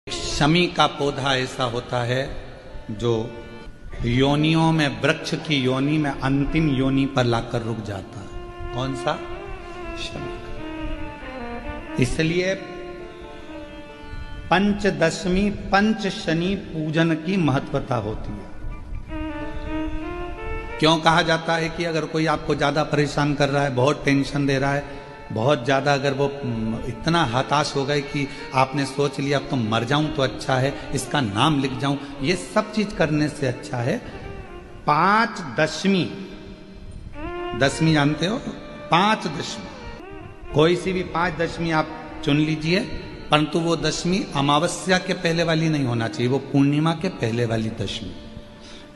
शमी का पौधा ऐसा होता है जो योनियों में, वृक्ष की योनि में अंतिम योनि पर लाकर रुक जाता है। कौन सा? शमी का। इसलिए पंचदशमी पंच शनि पूजन की महत्वता होती है। क्यों कहा जाता है कि अगर कोई आपको ज्यादा परेशान कर रहा है, बहुत टेंशन दे रहा है, बहुत ज्यादा अगर वो इतना हताश हो गए कि आपने सोच लिया अब तो मर जाऊं तो अच्छा है, इसका नाम लिख जाऊं, ये सब चीज करने से अच्छा है पांच दशमी। दशमी जानते हो? पांच दशमी, कोई सी भी पांच दशमी आप चुन लीजिए, परंतु वो दशमी अमावस्या के पहले वाली नहीं होना चाहिए, वो पूर्णिमा के पहले वाली दशमी।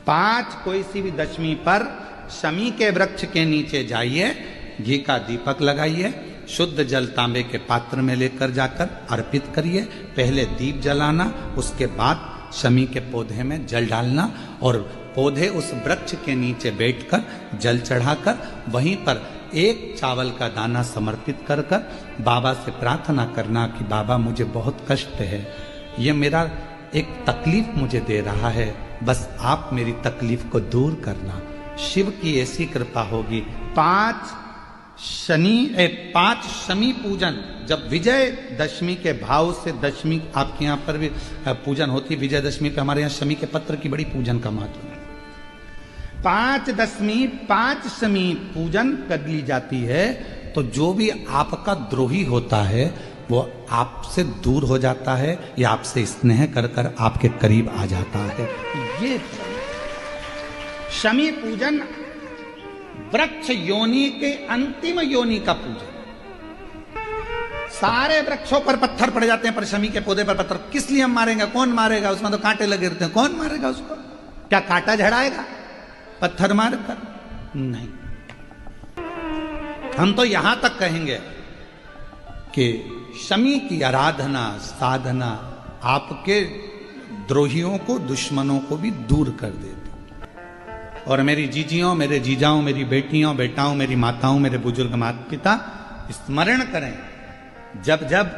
पांच कोई सी भी दशमी पर शमी के वृक्ष के नीचे जाइए, घी का दीपक लगाइए, शुद्ध जल तांबे के पात्र में लेकर जाकर अर्पित करिए। पहले दीप जलाना, उसके बाद शमी के पौधे में जल डालना और पौधे उस वृक्ष के नीचे बैठकर जल चढ़ाकर वहीं पर एक चावल का दाना समर्पित कर कर बाबा से प्रार्थना करना कि बाबा मुझे बहुत कष्ट है, ये मेरा एक तकलीफ मुझे दे रहा है, बस आप मेरी तकलीफ को दूर करना। शिव की ऐसी कृपा होगी। पांच शमी पूजन, जब विजय दशमी के भाव से दशमी आपके यहाँ पर भी पूजन होती है, विजयदशमी पे हमारे यहाँ शमी के पत्र की बड़ी पूजन का महत्व है। पांच दशमी पांच शमी पूजन कर ली जाती है तो जो भी आपका द्रोही होता है वो आपसे दूर हो जाता है या आपसे स्नेह कर कर आपके करीब आ जाता है। ये शमी पूजन वृक्ष योनि के अंतिम योनि का पूजन। सारे वृक्षों पर पत्थर पड़ जाते हैं, पर शमी के पौधे पर पत्थर किस लिए हम मारेंगे? कौन मारेगा? उसमें तो कांटे लगे रहते हैं, कौन मारेगा उसको? क्या कांटा झड़ाएगा पत्थर मारकर? नहीं। हम तो यहां तक कहेंगे कि शमी की आराधना साधना आपके द्रोहियों को, दुश्मनों को भी दूर कर देती। और मेरी जीजियों, मेरे जीजाओं, मेरी बेटियों, बेटाओं, मेरी माताओं, मेरे बुजुर्ग माता पिता स्मरण करें, जब जब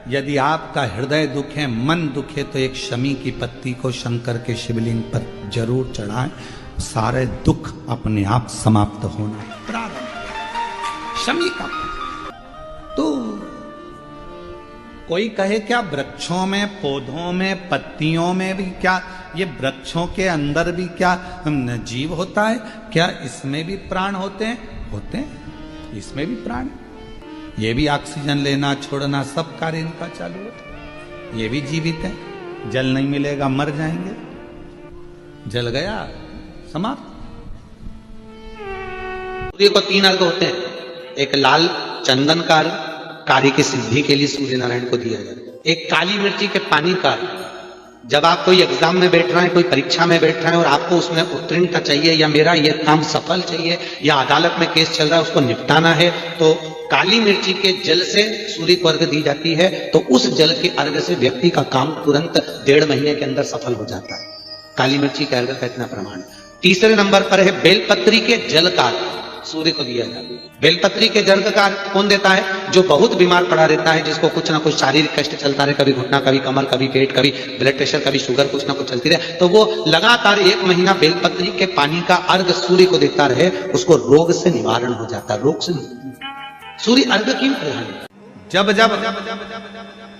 यदि आपका हृदय दुखे, मन दुखे, तो एक शमी की पत्ती को शंकर के शिवलिंग पर जरूर चढ़ाएं, सारे दुख अपने आप समाप्त होना प्रारंभ। शमी का तो कोई कहे क्या वृक्षों में, पौधों में, पत्तियों में भी क्या, ये वृक्षों के अंदर भी क्या जीव होता है? क्या इसमें भी प्राण होते हैं? होते हैं, इसमें भी प्राण, ये भी ऑक्सीजन लेना छोड़ना सब कार्य इनका चालू है, ये भी जीवित है। जल नहीं मिलेगा मर जाएंगे, जल गया समाप्त। सूर्य को तीन अर्घ होते हैं, एक लाल चंदन का अर्घ कार्य की सिद्धि के लिए सूर्य नारायण को दिया जाता है, एक काली मिर्ची के पानी का, जब आप कोई एग्जाम में बैठ रहे हैं, कोई परीक्षा में बैठ रहे हैं और आपको उसमें उत्तीर्णता चाहिए या मेरा ये काम सफल चाहिए या अदालत में केस चल रहा है उसको निपटाना है, तो काली मिर्ची के जल से सूर्य को अर्घ दी जाती है, तो उस जल के अर्घ से व्यक्ति का काम तुरंत 1.5 महीने के अंदर सफल हो जाता है। काली मिर्ची के अर्घ का इतना प्रमाण। तीसरे नंबर पर है बेलपत्री के जल का सूर्य को दिया जाता है। बेलपत्री के जल का कौन देता है? जो बहुत बीमार पड़ा रहता है, जिसको कुछ ना कुछ शारीरिक कष्ट चलता रहे, कभी घुटना, कभी कमर, कभी पेट, कभी ब्लड प्रेशर, कभी शुगर, कुछ ना कुछ चलती रहे, तो वो लगातार 1 महीना बेलपत्री के पानी का अर्घ सूर्य को देता रहे, उसको रोग से निवारण हो जाता है। रोग से सूर्य अर्घ क्यों प्रधान? जब जब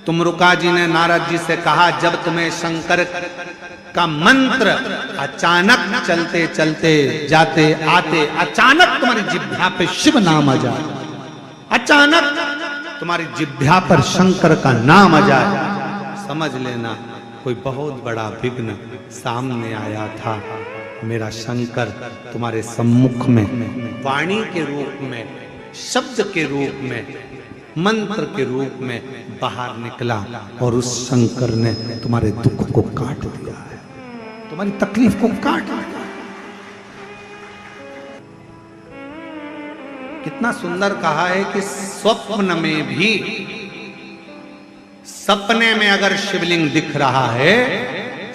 तुमरुका जी ने नारद जी से कहा, जब तुम्हें शंकर का मंत्र अचानक चलते चलते जाते आते अचानक तुम्हारी जिह्वा पे शिव नाम आ जाए, अचानक तुम्हारी जिह्वा पर शंकर का नाम आ जाए, समझ लेना कोई बहुत बड़ा विघ्न सामने आया था। मेरा शंकर तुम्हारे सम्मुख में वाणी के रूप में, शब्द के रूप में, मंत्र के रूप में बाहर निकला और उस शंकर ने तुम्हारे दुख को काट दिया है, तुम्हारी तकलीफ को काट दिया। कितना सुंदर कहा है कि स्वप्न में भी, सपने में अगर शिवलिंग दिख रहा है,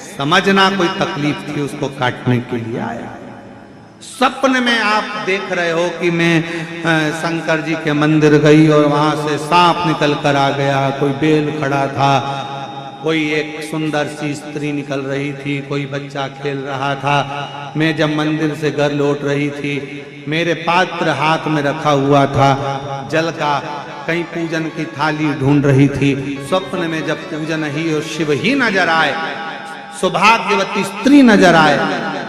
समझना कोई तकलीफ थी उसको काटने के लिए आया। सपन में आप देख रहे हो कि मैं शंकर जी के मंदिर गई और वहां से सांप निकल कर आ गया, कोई बेल खड़ा था, कोई एक सुंदर सी स्त्री निकल रही थी, कोई बच्चा खेल रहा था। मैं जब मंदिर से घर लौट रही थी, मेरे पात्र हाथ में रखा हुआ था जल का, कहीं पूजन की थाली ढूंढ रही थी। स्वप्न में जब पूजन ही और शिव ही नजर आए, सौभाग्यवती स्त्री नजर आए,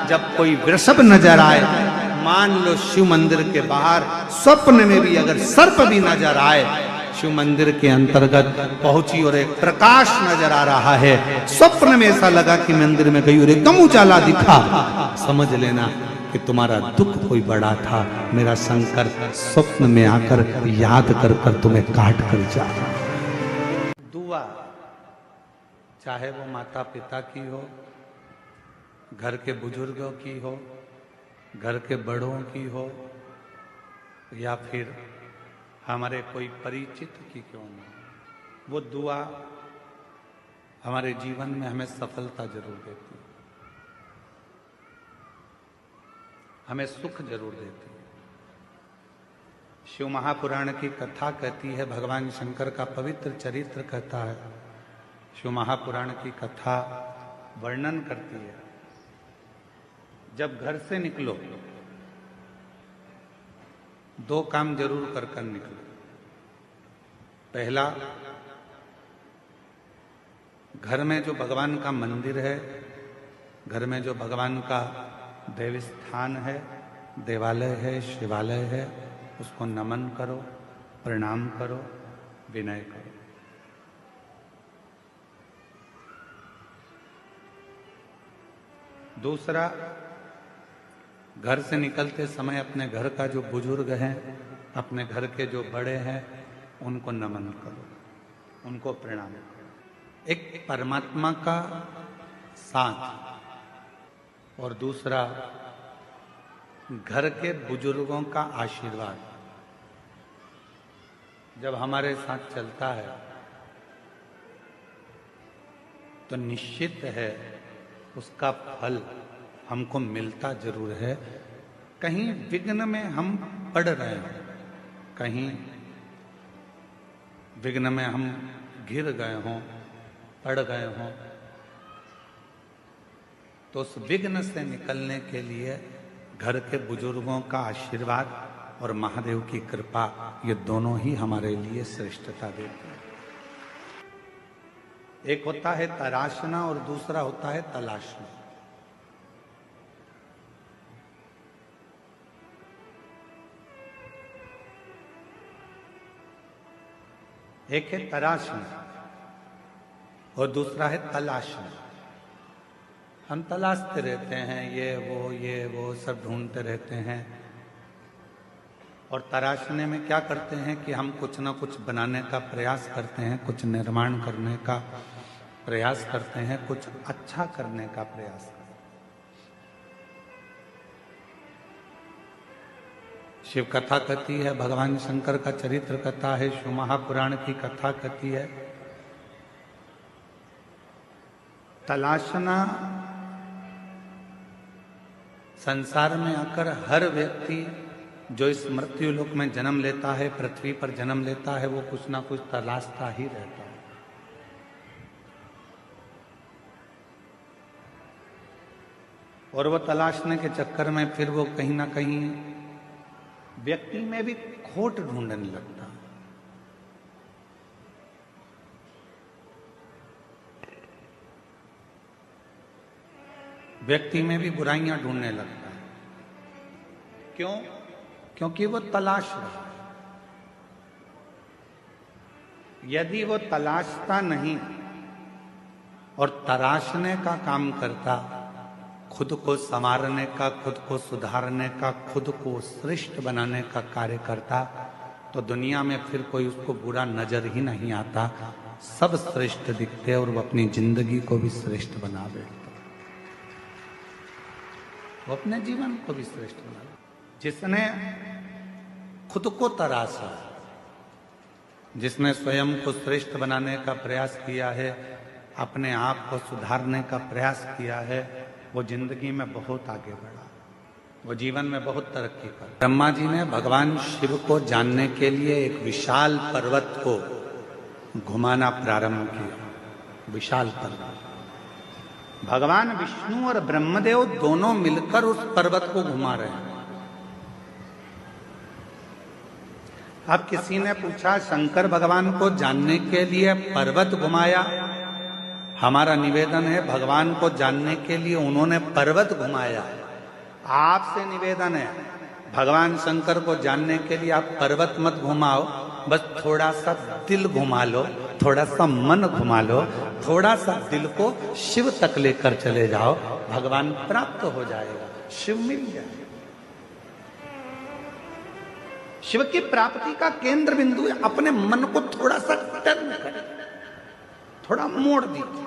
जब कोई वृषभ नजर आए, मान लो शिव मंदिर के बाहर स्वप्न में भी अगर सर्प भी नजर आए, शिव मंदिर के अंतर्गत पहुंची और एक प्रकाश नजर आ रहा है। स्वप्न में ऐसा लगा कि मंदिर में गई और एकदम उजाला दिखा, समझ लेना कि तुम्हारा दुख कोई बड़ा था। मेरा शंकर स्वप्न में आकर याद कर कर तुम्हें काट कर जा। दुआ चाहे वो माता पिता की हो, घर के बुजुर्गों की हो, घर के बड़ों की हो, या फिर हमारे कोई परिचित की क्यों ना, वो दुआ हमारे जीवन में हमें सफलता जरूर देती है, हमें सुख जरूर देती है। शिव महापुराण की कथा कहती है, भगवान शंकर का पवित्र चरित्र कहता है, शिव महापुराण की कथा वर्णन करती है, जब घर से निकलो दो काम जरूर कर कर निकलो। पहला, घर में जो भगवान का मंदिर है, घर में जो भगवान का देव स्थान है, देवालय है, शिवालय है, उसको नमन करो, प्रणाम करो, विनय करो। दूसरा, घर से निकलते समय अपने घर का जो बुजुर्ग हैं, अपने घर के जो बड़े हैं, उनको नमन करो, उनको प्रणाम करो। एक परमात्मा का साथ और दूसरा घर के बुजुर्गों का आशीर्वाद जब हमारे साथ चलता है तो निश्चित है उसका फल हमको मिलता जरूर है। कहीं विघ्न में हम पड़ रहे हैं, कहीं विघ्न में हम गिर गए हों, पड़ गए हों, तो उस विघ्न से निकलने के लिए घर के बुजुर्गों का आशीर्वाद और महादेव की कृपा, ये दोनों ही हमारे लिए श्रेष्ठता देते हैं। एक होता है तराशना और दूसरा होता है तलाशना। एक है तराशना और दूसरा है तलाशना। हम तलाशते रहते हैं, ये वो सब ढूंढते रहते हैं, और तराशने में क्या करते हैं कि हम कुछ ना कुछ बनाने का प्रयास करते हैं, कुछ निर्माण करने का प्रयास करते हैं, कुछ अच्छा करने का प्रयास करते हैं। शिव कथा कहती है, भगवान शंकर का चरित्र कथा है, शिव महापुराण की कथा कहती है, तलाशना संसार में आकर हर व्यक्ति जो इस मृत्यु लोक में जन्म लेता है, पृथ्वी पर जन्म लेता है, वो कुछ ना कुछ तलाशता ही रहता है। और वो तलाशने के चक्कर में फिर वो कहीं ना कहीं व्यक्ति में भी खोट ढूंढने लगता है। व्यक्ति में भी बुराइयां ढूंढने लगता है। क्यों? क्योंकि वो तलाश रहा है। यदि वो तलाशता नहीं और तराशने का काम करता, खुद को संवारने का, खुद को सुधारने का, खुद को श्रेष्ठ बनाने का कार्य करता, तो दुनिया में फिर कोई उसको बुरा नजर ही नहीं आता, सब श्रेष्ठ दिखते और वो अपनी जिंदगी को भी श्रेष्ठ बना बैठता, वो अपने जीवन को भी श्रेष्ठ बना। जिसने खुद को तराशा, जिसने स्वयं को श्रेष्ठ बनाने का प्रयास किया है, अपने आप को सुधारने का प्रयास किया है, वो जिंदगी में बहुत आगे बढ़ा, वो जीवन में बहुत तरक्की कर। ब्रह्मा जी ने भगवान शिव को जानने के लिए एक विशाल पर्वत को घुमाना प्रारंभ किया। विशाल पर्वत। भगवान विष्णु और ब्रह्मदेव दोनों मिलकर उस पर्वत को घुमा रहे हैं। अब किसी ने पूछा शंकर भगवान को जानने के लिए पर्वत घुमाया। हमारा निवेदन है भगवान को जानने के लिए उन्होंने पर्वत घुमाया। आपसे निवेदन है भगवान शंकर को जानने के लिए आप पर्वत मत घुमाओ, बस थोड़ा सा दिल घुमा लो, थोड़ा सा मन घुमा लो, थोड़ा सा दिल को शिव तक लेकर चले जाओ, भगवान प्राप्त हो जाएगा, शिव मिल जाएगा। शिव की प्राप्ति का केंद्र बिंदु है अपने मन को थोड़ा सा टर्न करें, थोड़ा मोड़ दीजिए।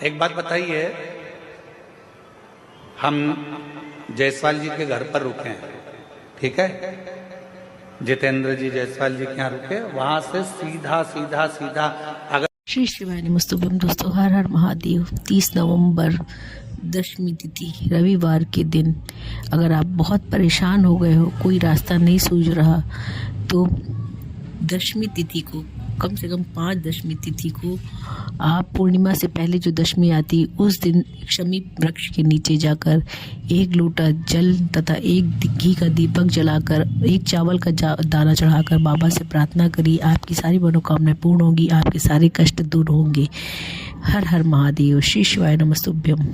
एक बात बताइए, हम जायसवाल जी के घर पर रुके हैं, ठीक है, जितेंद्र जी जायसवाल जी के यहाँ रुके, वहां से सीधा सीधा सीधा अगर श्री शिवाय नमस्तुभ्यम। दोस्तों हर हर महादेव। 30 नवंबर दशमी तिथि रविवार के दिन अगर आप बहुत परेशान हो गए हो, कोई रास्ता नहीं सूझ रहा, तो दशमी तिथि को कम से कम 5 दशमी तिथि को आप पूर्णिमा से पहले जो दशमी आती उस दिन शमी वृक्ष के नीचे जाकर 1 लोटा जल तथा 1 घी का दीपक जलाकर 1 चावल का दाना चढ़ाकर बाबा से प्रार्थना करिए। आपकी सारी मनोकामनाएं पूर्ण होंगी, आपके सारे कष्ट दूर होंगे। हर हर महादेव। श्री शिवाय नमस्तुभ्यम।